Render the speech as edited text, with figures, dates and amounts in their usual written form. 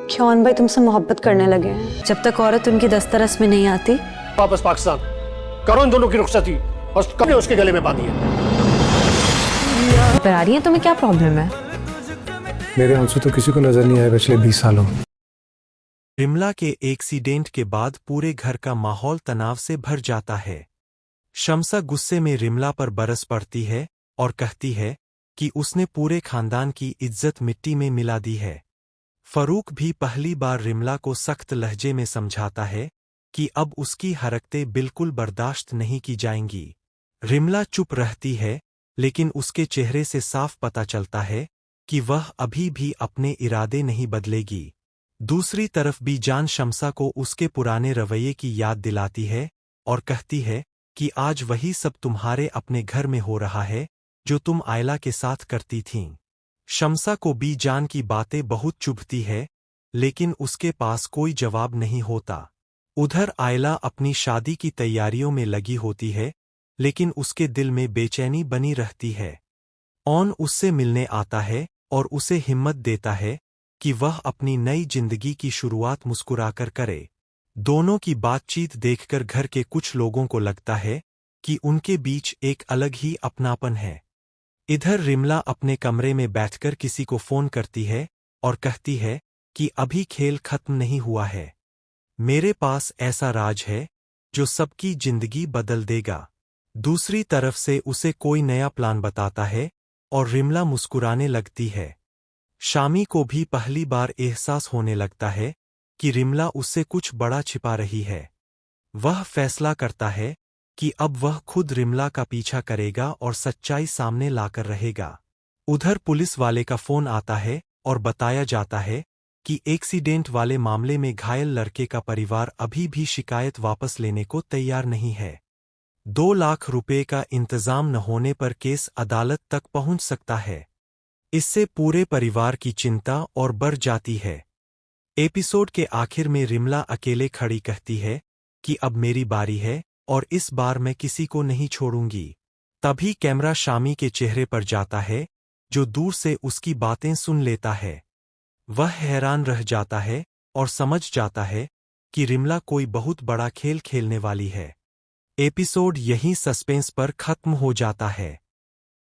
क्यों भाई तुमसे मोहब्बत करने लगे हैं? जब तक औरत उनकी दस्तरस में नहीं आती। वापस पाकिस्तान करो इन दोनों की रुखसती और कपड़े उसके गले में बांधिए। पर आ रही है, तुम्हें क्या प्रॉब्लम है? मेरे आंसू तो किसी को नजर नहीं आए पिछले 20 सालों में। रिमला के एक्सीडेंट के बाद पूरे घर का माहौल तनाव से भर जाता है। शम्सा गुस्से में रिमला पर बरस पड़ती है और कहती है कि उसने पूरे खानदान की इज्जत मिट्टी में मिला दी है। फरूक भी पहली बार रिमला को सख्त लहजे में समझाता है कि अब उसकी हरकतें बिल्कुल बर्दाश्त नहीं की जाएंगी। रिमला चुप रहती है, लेकिन उसके चेहरे से साफ पता चलता है कि वह अभी भी अपने इरादे नहीं बदलेगी। दूसरी तरफ बीजान शम्सा को उसके पुराने रवैये की याद दिलाती है और कहती है कि आज वही सब तुम्हारे अपने घर में हो रहा है जो तुम आयला के साथ करती थीं। शम्सा को बीजान की बातें बहुत चुभती है, लेकिन उसके पास कोई जवाब नहीं होता। उधर आयला अपनी शादी की तैयारियों में लगी होती है, लेकिन उसके दिल में बेचैनी बनी रहती है। ऑन उससे मिलने आता है और उसे हिम्मत देता है कि वह अपनी नई जिंदगी की शुरुआत मुस्कुराकर करे। दोनों की बातचीत देखकर घर के कुछ लोगों को लगता है कि उनके बीच एक अलग ही अपनापन है। इधर रिमला अपने कमरे में बैठकर किसी को फोन करती है और कहती है कि अभी खेल खत्म नहीं हुआ है। मेरे पास ऐसा राज है जो सबकी जिंदगी बदल देगा। दूसरी तरफ से उसे कोई नया प्लान बताता है और रिमला मुस्कुराने लगती है। शामी को भी पहली बार एहसास होने लगता है कि रिमला उससे कुछ बड़ा छिपा रही है। वह फैसला करता है कि अब वह खुद रिमला का पीछा करेगा और सच्चाई सामने लाकर रहेगा। उधर पुलिस वाले का फोन आता है और बताया जाता है कि एक्सीडेंट वाले मामले में घायल लड़के का परिवार अभी भी शिकायत वापस लेने को तैयार नहीं है। 2 लाख रुपए का इंतजाम न होने पर केस अदालत तक पहुंच सकता है। इससे पूरे परिवार की चिंता और बढ़ जाती है। एपिसोड के आखिर में रिमला अकेले खड़ी कहती है कि अब मेरी बारी है और इस बार मैं किसी को नहीं छोड़ूंगी। तभी कैमरा शामी के चेहरे पर जाता है, जो दूर से उसकी बातें सुन लेता है। वह हैरान रह जाता है और समझ जाता है कि रिमला कोई बहुत बड़ा खेल खेलने वाली है। एपिसोड यहीं सस्पेंस पर खत्म हो जाता है।